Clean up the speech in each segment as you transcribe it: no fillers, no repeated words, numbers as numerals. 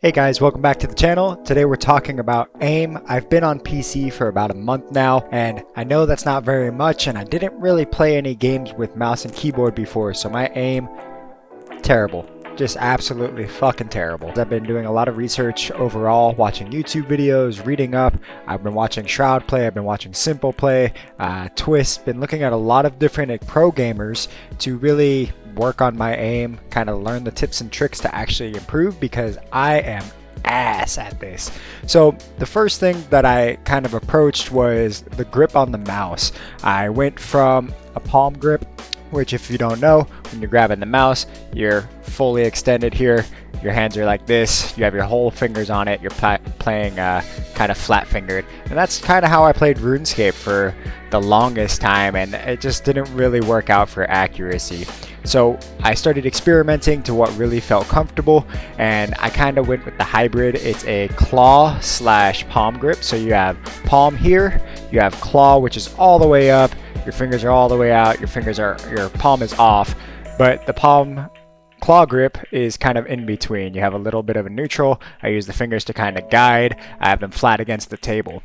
Hey guys, welcome back to the channel. Today we're talking about aim. I've been on PC for about a month now, and I know that's not very much, and I didn't really play any games with mouse and keyboard before, so my aim, terrible. Just absolutely fucking terrible. I've been doing a lot of research overall, watching YouTube videos, reading up. I've been watching Shroud play, I've been watching Simple play, Twist, been looking at a lot of different pro gamers to really work on my aim, kind of learn the tips and tricks to actually improve, because I am ass at this. So the first thing that I kind of approached was the grip on the mouse. I went from a palm grip, which if you don't know, when you're grabbing the mouse, you're fully extended here, your hands are like this, you have your whole fingers on it, you're playing kind of flat fingered, and that's kind of how I played RuneScape for the longest time, and it just didn't really work out for accuracy. So I started experimenting to what really felt comfortable, and I kind of went with the hybrid. It's a claw slash palm grip. So you have palm here, you have claw, which is all the way up, your fingers are all the way out, your palm is off, but the palm claw grip is kind of in between. You have a little bit of a neutral. I use the fingers to kind of guide. I have them flat against the table.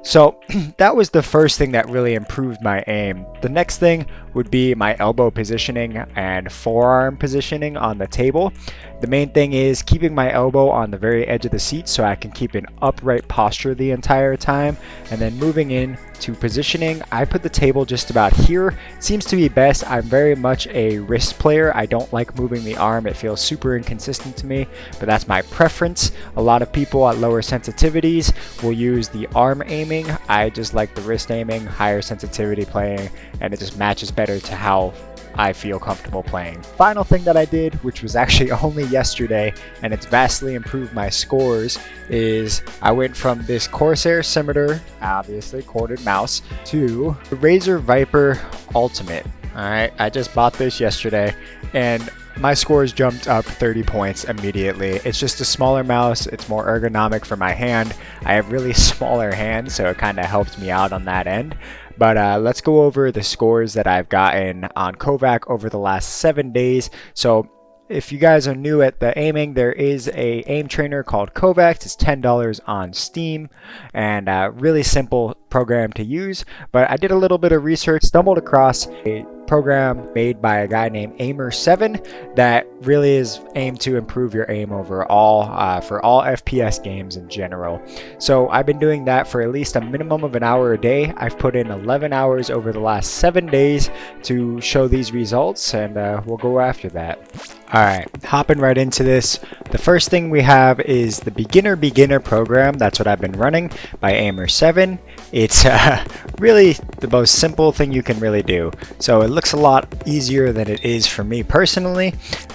So that was the first thing that really improved my aim. The next thing would be my elbow positioning and forearm positioning on the table. The main thing is keeping my elbow on the very edge of the seat so I can keep an upright posture the entire time. And then moving in to positioning, I put the table just about here. It seems to be best. I'm very much a wrist player. I don't like moving the arm. It feels super inconsistent to me, but that's my preference. A lot of people at lower sensitivities will use the arm aiming. I just like the wrist aiming, higher sensitivity playing, and it just matches better to how I feel comfortable playing. Final thing that I did, which was actually only yesterday, and it's vastly improved my scores, is I went from this Corsair Scimitar, obviously corded mouse, to the Razer Viper Ultimate. Alright, I just bought this yesterday, and my scores jumped up 30 points immediately. It's just a smaller mouse, it's more ergonomic for my hand. I have really smaller hands, so it kind of helped me out on that end. But let's go over the scores that I've gotten on Kovaak over the last 7 days. So if you guys are new at the aiming, there is a aim trainer called Kovaak. It's $10 on Steam, and really simple program to use. But I did a little bit of research, stumbled across a program made by a guy named Aimer7 that really is aimed to improve your aim overall for all FPS games in general. So I've been doing that for at least a minimum of an hour a day. I've put in 11 hours over the last 7 days to show these results, and we'll go after that. Alright, hopping right into this. The first thing we have is the beginner program. That's what I've been running by Aimer7. It's really the most simple thing you can really do. So it looks a lot easier than it is for me personally.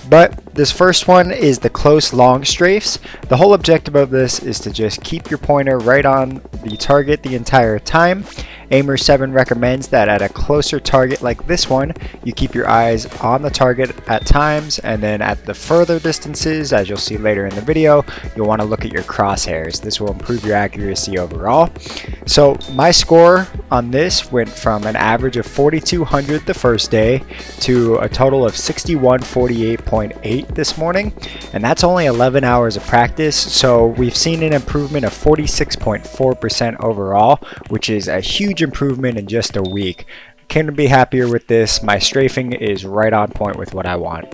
But this first one is the close long strafes. The whole objective of this is to just keep your pointer right on the target the entire time. Aimer7 recommends that at a closer target like this one, you keep your eyes on the target at times, and then at the further distances, as you'll see later in the video, you'll want to look at your crosshairs. This will improve your accuracy overall. So my score on this went from an average of 4,200 the first day to a total of 6148.8 this morning, and that's only 11 hours of practice. So we've seen an improvement of 46.4% overall, which is a huge improvement in just a week. Couldn't be happier with this. My strafing is right on point with what I want.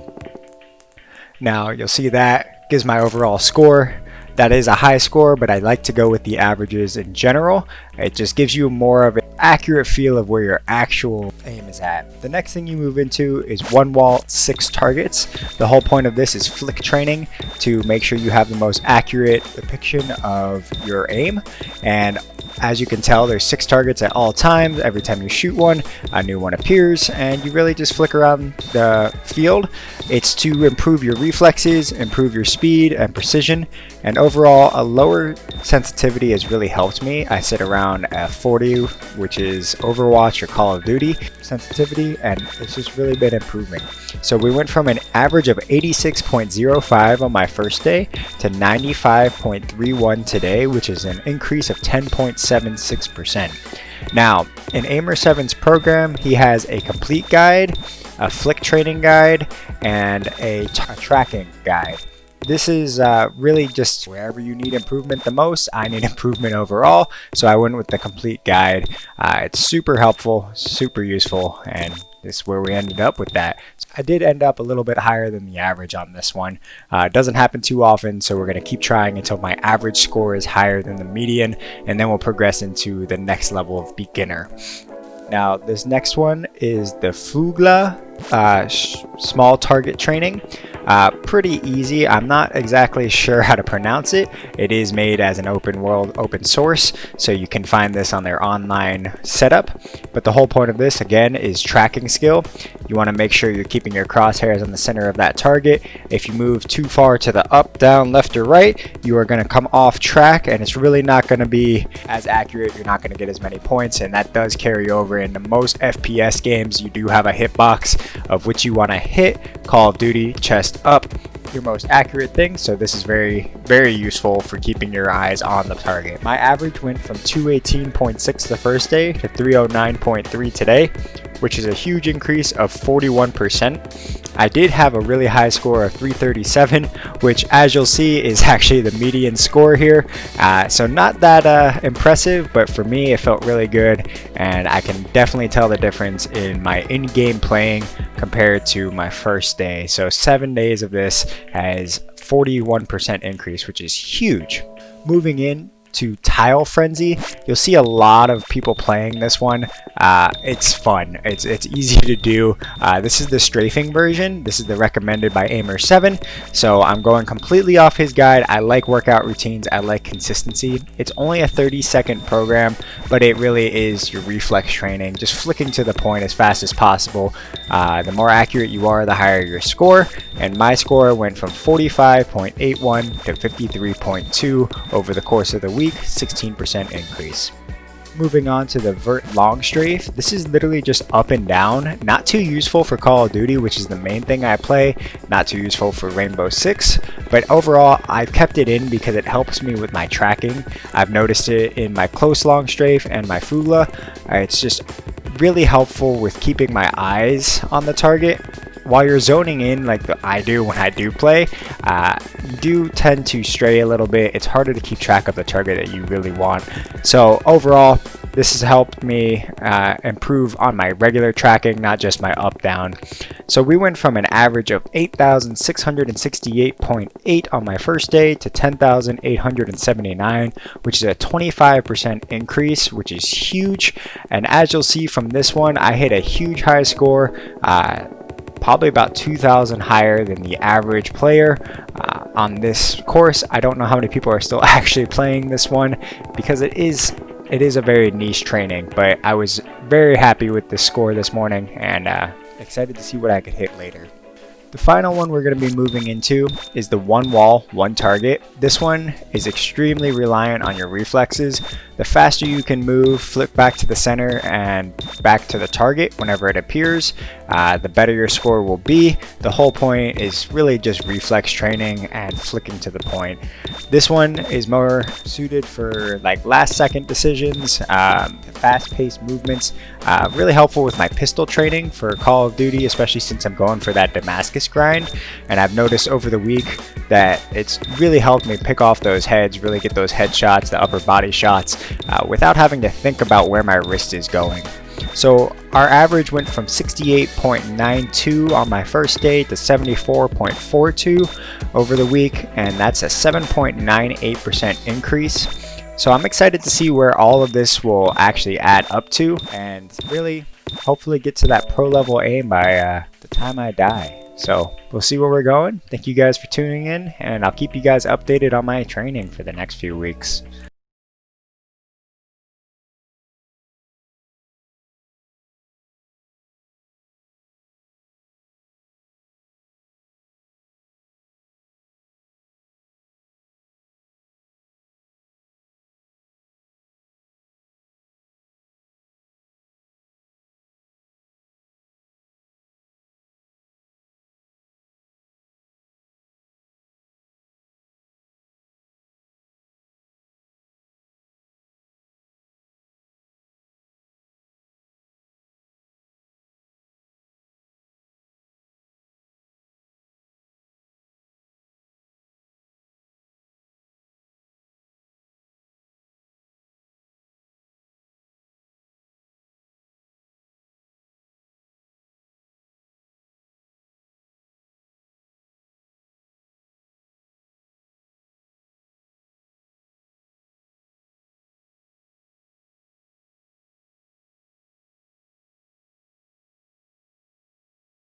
Now you'll see that gives my overall score. That is a high score, but I like to go with the averages in general. It just gives you more of an accurate feel of where your actual aim is at. The next thing you move into is one wall, 6 targets. The whole point of this is flick training to make sure you have the most accurate depiction of your aim. And as you can tell, there's 6 targets at all times. Every time you shoot one, a new one appears, and you really just flick around the field. It's to improve your reflexes, improve your speed and precision, and overall, a lower sensitivity has really helped me. I sit around a 40, which is Overwatch or Call of Duty sensitivity, and it's just really been improving. So we went from an average of 86.05 on my first day to 95.31 today, which is an increase of 10.76%. Now, in Aimer7's program, he has a complete guide, a flick training guide, and a tracking guide. This is really just wherever you need improvement the most. I need improvement overall, so I went with the complete guide. It's super helpful, super useful, and this is where we ended up with that. I did end up a little bit higher than the average on this one. It doesn't happen too often, so we're going to keep trying until my average score is higher than the median, and then we'll progress into the next level of beginner. Now, this next one is the Fuglaaxylongstrafes small target training. Pretty easy. I'm not exactly sure how to pronounce it. It is made as an open source, so you can find this on their online setup. But the whole point of this, again, is tracking skill. You want to make sure you're keeping your crosshairs on the center of that target. If you move too far to the up, down, left, or right, you are going to come off track, and it's really not going to be as accurate. You're not going to get as many points, and that does carry over into most FPS games. You do have a hitbox of which you want to hit. Call of Duty, chest up, your most accurate thing, so this is very, very useful for keeping your eyes on the target. My average went from 218.6 the first day to 309.3 today, which is a huge increase of 41%. I did have a really high score of 337, which, as you'll see, is actually the median score here. So not that impressive, but for me it felt really good, and I can definitely tell the difference in my in-game playing compared to my first day. So 7 days of this has 41% increase, which is huge. Moving in to Tile Frenzy, you'll see a lot of people playing this one. It's fun. It's easy to do. This is the strafing version. This is the recommended by Aimer7. So I'm going completely off his guide. I like workout routines. I like consistency. It's only a 30-second program, but it really is your reflex training, just flicking to the point as fast as possible. The more accurate you are, the higher your score. And my score went from 45.81 to 53.2 over the course of the week, 16% increase. Moving on to the Long Strafe. This is literally just up and down. Not too useful for Call of Duty, which is the main thing I play. Not too useful for Rainbow Six. But overall, I've kept it in because it helps me with my tracking. I've noticed it in my close Long Strafe and my Fugla. It's just really helpful with keeping my eyes on the target. While you're zoning in like I do when I do play, you do tend to stray a little bit. It's harder to keep track of the target that you really want. So overall, this has helped me improve on my regular tracking, not just my up-down. So we went from an average of 8,668.8 on my first day to 10,879, which is a 25% increase, which is huge. And as you'll see from this one, I hit a huge high score. Probably about 2,000 higher than the average player on this course. I don't know how many people are still actually playing this one because it is a very niche training, but I was very happy with the score this morning and excited to see what I could hit later. The final one we're going to be moving into is the one wall, one target. This one is extremely reliant on your reflexes. The faster you can move, flip back to the center and back to the target whenever it appears, the better your score will be. The whole point is really just reflex training and flicking to the point. This one is more suited for like last second decisions, fast-paced movements. Really helpful with my pistol training for Call of Duty, especially since I'm going for that Damascus grind. And I've noticed over the week that it's really helped me pick off those heads, really get those headshots, the upper body shots, without having to think about where my wrist is going. So our average went from 68.92 on my first day to 74.42 over the week, and that's a 7.98% increase. So I'm excited to see where all of this will actually add up to and really hopefully get to that pro level aim by the time I die. So we'll see where we're going. Thank you guys for tuning in, and I'll keep you guys updated on my training for the next few weeks.